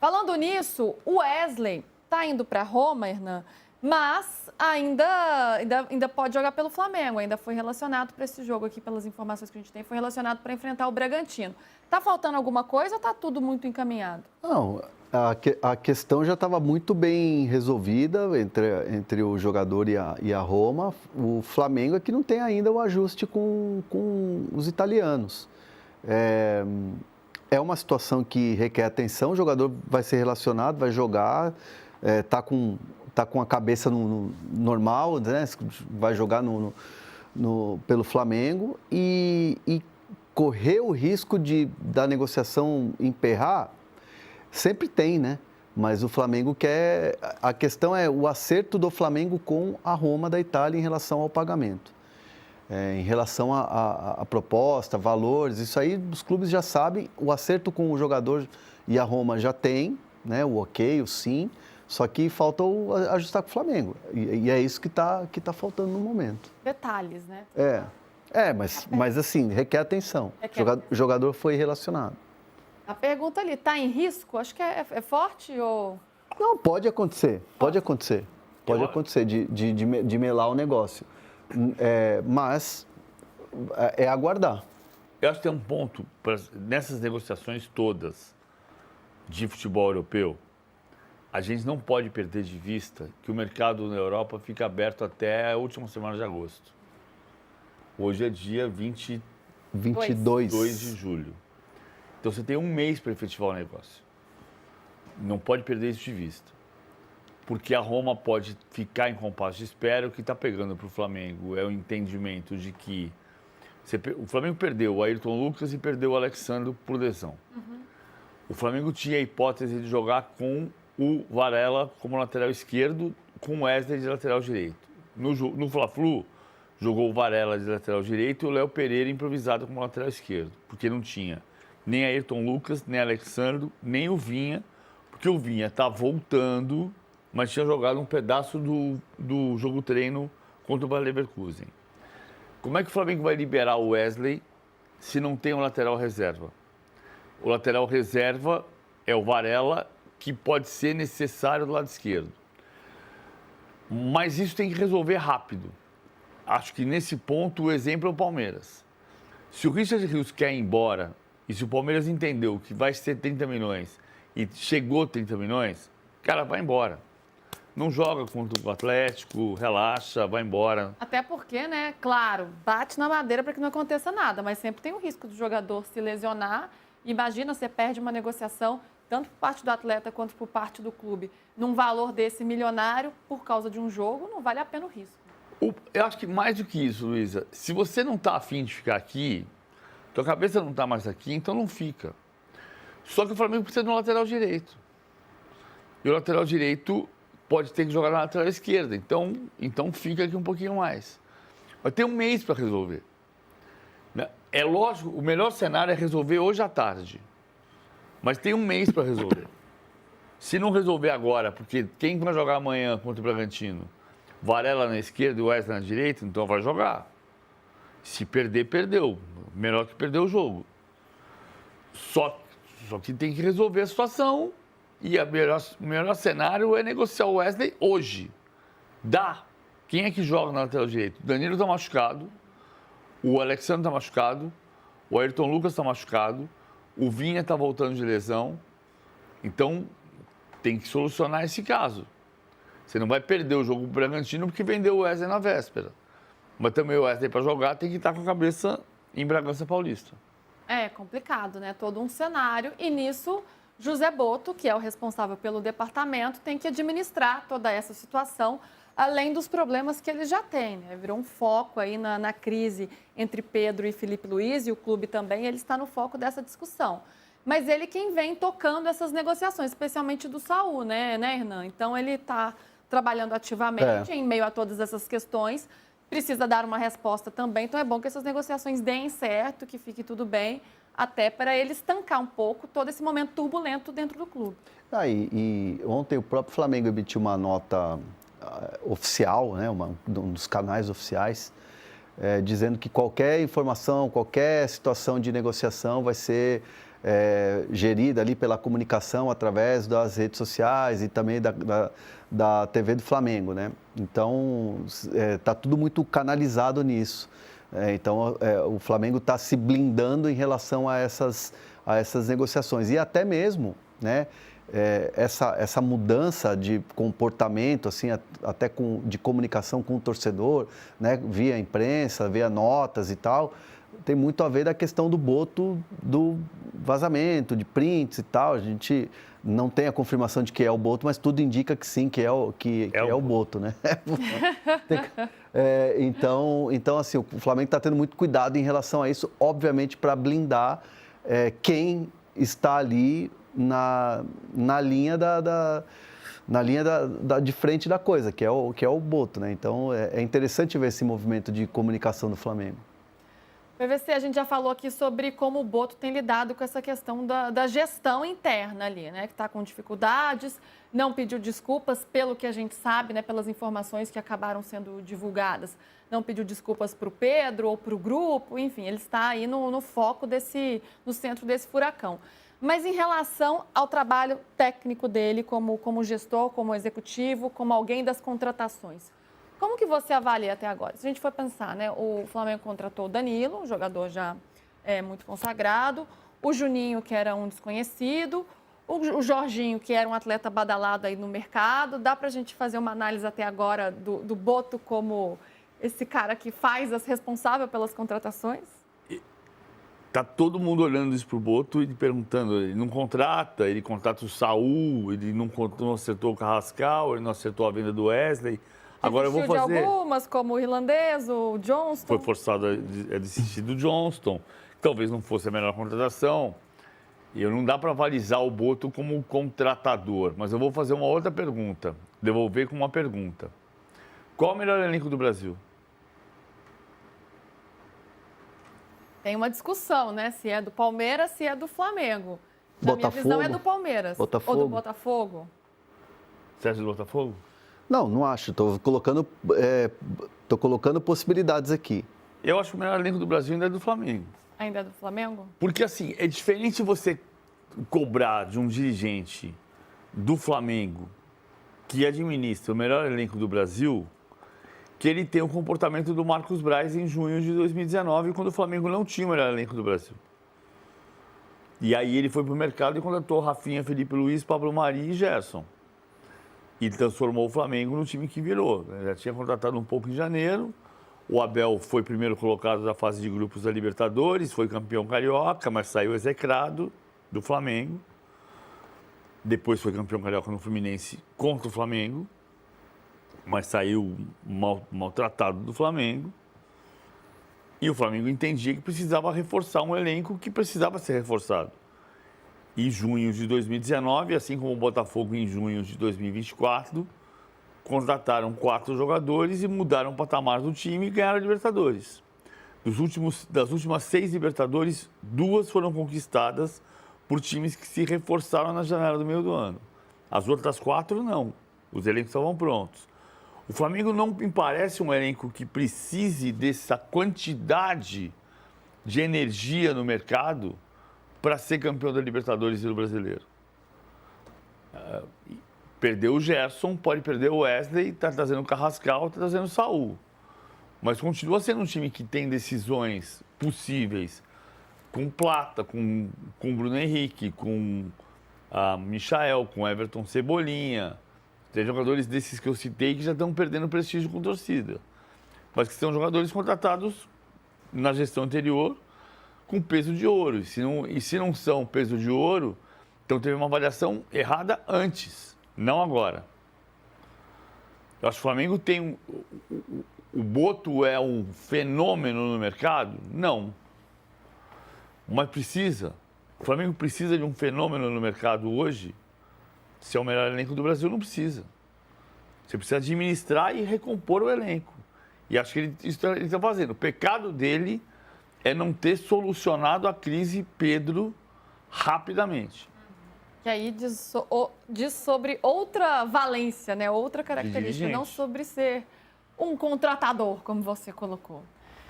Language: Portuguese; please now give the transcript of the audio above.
Falando nisso, o Wesley está indo para Roma, Hernan, mas ainda pode jogar pelo Flamengo. Ainda foi relacionado para esse jogo aqui, pelas informações que a gente tem, foi relacionado para enfrentar o Bragantino. Está faltando alguma coisa ou está tudo muito encaminhado? Não, a questão já estava muito bem resolvida entre o jogador e a Roma. O Flamengo é que não tem ainda o ajuste com os italianos. É uma situação que requer atenção, o jogador vai ser relacionado, vai jogar, tá com a cabeça normal, né? Vai jogar pelo Flamengo e correr o risco da negociação emperrar, sempre tem, né? Mas o Flamengo quer... A questão é o acerto do Flamengo com a Roma da Itália em relação ao pagamento. Em relação à proposta, valores, isso aí os clubes já sabem, o acerto com o jogador e a Roma já tem, né? O ok, o sim, só que falta ajustar com o Flamengo. E é isso que tá faltando no momento. Detalhes, né? Mas assim, requer atenção. O jogador foi relacionado. A pergunta ali, está em risco? Acho que é forte ou... Não, pode acontecer de melar o negócio. Mas é aguardar. Eu acho que tem um ponto, nessas negociações todas de futebol europeu, a gente não pode perder de vista que o mercado na Europa fica aberto até a última semana de agosto. Hoje é dia 22 de julho. Então você tem um mês para efetivar o negócio. Não pode perder isso de vista. Porque a Roma pode ficar em compasso de espera. O que está pegando para o Flamengo é o entendimento de que o Flamengo perdeu o Ayrton Lucas e perdeu o Alexandre por lesão. Uhum. O Flamengo tinha a hipótese de jogar com o Varela como lateral esquerdo, com o Wesley de lateral direito. No Fla-Flu, jogou o Varela de lateral direito e o Léo Pereira improvisado como lateral esquerdo, porque não tinha nem Ayrton Lucas, nem Alexandre, nem o Vinha, porque o Vinha está voltando, mas tinha jogado um pedaço do jogo treino contra o Bayer Leverkusen. Como é que o Flamengo vai liberar o Wesley se não tem um lateral reserva? O lateral reserva é o Varela, que pode ser necessário do lado esquerdo. Mas isso tem que resolver rápido. Acho que nesse ponto o exemplo é o Palmeiras. Se o Richard Rios quer ir embora e se o Palmeiras entendeu que vai ser 30 milhões e chegou 30 milhões, cara, vai embora. Não joga contra o Atlético, relaxa, vai embora. Até porque, né, claro, bate na madeira para que não aconteça nada, mas sempre tem o risco do jogador se lesionar. Imagina, você perde uma negociação, tanto por parte do atleta quanto por parte do clube, num valor desse milionário, por causa de um jogo, não vale a pena o risco. Eu acho que mais do que isso, Luísa, se você não está afim de ficar aqui, tua cabeça não está mais aqui, então não fica. Só que o Flamengo precisa de um lateral direito. E o lateral direito pode ter que jogar na lateral esquerda, então fica aqui um pouquinho mais. Vai ter um mês para resolver. É lógico, o melhor cenário é resolver hoje à tarde. Mas tem um mês para resolver. Se não resolver agora, porque quem vai jogar amanhã contra o Bragantino? Varela na esquerda e o Wesley na direita, então vai jogar. Se perder, perdeu. Melhor que perder o jogo. Só que tem que resolver a situação e o melhor cenário é negociar o Wesley hoje. Quem é que joga na lateral direita? O Danilo está machucado, o Alexandre está machucado, o Ayrton Lucas está machucado, o Vinha está voltando de lesão. Então, tem que solucionar esse caso. Você não vai perder o jogo para o Bragantino porque vendeu o Wesley na véspera. Mas também o Wesley, para jogar, tem que estar com a cabeça em Bragança Paulista. É complicado, né? Todo um cenário. E nisso, José Boto, que é o responsável pelo departamento, tem que administrar toda essa situação, além dos problemas que ele já tem, né? Virou um foco aí na crise entre Pedro e Felipe Luiz, e o clube também, ele está no foco dessa discussão. Mas ele quem vem tocando essas negociações, especialmente do Saúl, né, Hernan? Então, ele está trabalhando ativamente em meio a todas essas questões, precisa dar uma resposta também, então é bom que essas negociações deem certo, que fique tudo bem, até para ele estancar um pouco todo esse momento turbulento dentro do clube. E ontem o próprio Flamengo emitiu uma nota oficial, né, um dos canais oficiais, dizendo que qualquer informação, qualquer situação de negociação vai ser gerida ali pela comunicação através das redes sociais e também da TV do Flamengo, né? Então, está tudo muito canalizado nisso. Então, o Flamengo está se blindando em relação a essas negociações. E até mesmo, né, essa mudança de comportamento, assim, até de comunicação com o torcedor, né, via imprensa, via notas e tal, tem muito a ver da questão do Boto, do vazamento, de prints e tal. A gente não tem a confirmação de que é o Boto, mas tudo indica que sim, que é o Boto, né? Então, assim, o Flamengo está tendo muito cuidado em relação a isso, obviamente para blindar quem está ali na linha de frente da coisa, que é o Boto, né? Então, é interessante ver esse movimento de comunicação do Flamengo. PVC, a gente já falou aqui sobre como o Boto tem lidado com essa questão da gestão interna ali, né? Que está com dificuldades, não pediu desculpas, pelo que a gente sabe, né? Pelas informações que acabaram sendo divulgadas. Não pediu desculpas para o Pedro ou para o grupo, enfim, ele está aí no foco no centro desse furacão. Mas em relação ao trabalho técnico dele como gestor, como executivo, como alguém das contratações, como que você avalia até agora? Se a gente for pensar, né, o Flamengo contratou o Danilo, um jogador já muito consagrado, o Juninho, que era um desconhecido, o Jorginho, que era um atleta badalado aí no mercado. Dá para a gente fazer uma análise até agora do Boto como esse cara que responsável pelas contratações? Tá todo mundo olhando isso pro Boto e perguntando, ele não contrata, ele contrata o Saul, ele não acertou o Carrascal, ele não acertou a venda do Wesley. Agora eu vou fazer... de algumas, como o irlandês, o Johnston. Foi forçado a desistir do Johnston, que talvez não fosse a melhor contratação. E não dá para avalizar o Boto como contratador, mas eu vou fazer uma outra pergunta, devolver com uma pergunta. Qual o melhor elenco do Brasil? Tem uma discussão, né? Se é do Palmeiras, se é do Flamengo. Na minha visão é do Palmeiras. Botafogo. Ou do Botafogo. Você acha do Botafogo? Não acho. Estou colocando possibilidades aqui. Eu acho que o melhor elenco do Brasil ainda é do Flamengo. Ainda é do Flamengo? Porque, assim, é diferente você cobrar de um dirigente do Flamengo que administra o melhor elenco do Brasil, que ele tem o comportamento do Marcos Braz em junho de 2019, quando o Flamengo não tinha o melhor elenco do Brasil. E aí ele foi para o mercado e contratou Rafinha, Felipe Luiz, Pablo Mari e Gerson. E transformou o Flamengo no time que virou. Já tinha contratado um pouco em janeiro. O Abel foi primeiro colocado da fase de grupos da Libertadores, foi campeão carioca, mas saiu execrado do Flamengo. Depois foi campeão carioca no Fluminense contra o Flamengo, mas saiu maltratado do Flamengo. E o Flamengo entendia que precisava reforçar um elenco que precisava ser reforçado. Em junho de 2019, assim como o Botafogo em junho de 2024, contrataram 4 jogadores e mudaram o patamar do time e ganharam a Libertadores. Das últimas 6 Libertadores, 2 foram conquistadas por times que se reforçaram na janela do meio do ano. As outras 4, não. Os elencos estavam prontos. O Flamengo não me parece um elenco que precise dessa quantidade de energia no mercado para ser campeão da Libertadores e do Brasileiro. Perdeu o Gerson, pode perder o Wesley, está trazendo o Carrascal, está trazendo o Saul. Mas continua sendo um time que tem decisões possíveis com Plata, com Bruno Henrique, com Michael, com Everton Cebolinha. Tem jogadores desses que eu citei que já estão perdendo prestígio com torcida. Mas que são jogadores contratados na gestão anterior com peso de ouro. E se não são peso de ouro, então teve uma avaliação errada antes, não agora. Eu acho que o Flamengo tem... O Boto é um fenômeno no mercado? Não. Mas precisa. O Flamengo precisa de um fenômeno no mercado hoje. Se é o melhor elenco do Brasil, não precisa. Você precisa administrar e recompor o elenco. E acho que ele está fazendo. O pecado dele é não ter solucionado a crise Pedro rapidamente. Que aí diz sobre outra valência, né? Outra característica, não sobre ser um contratador, como você colocou.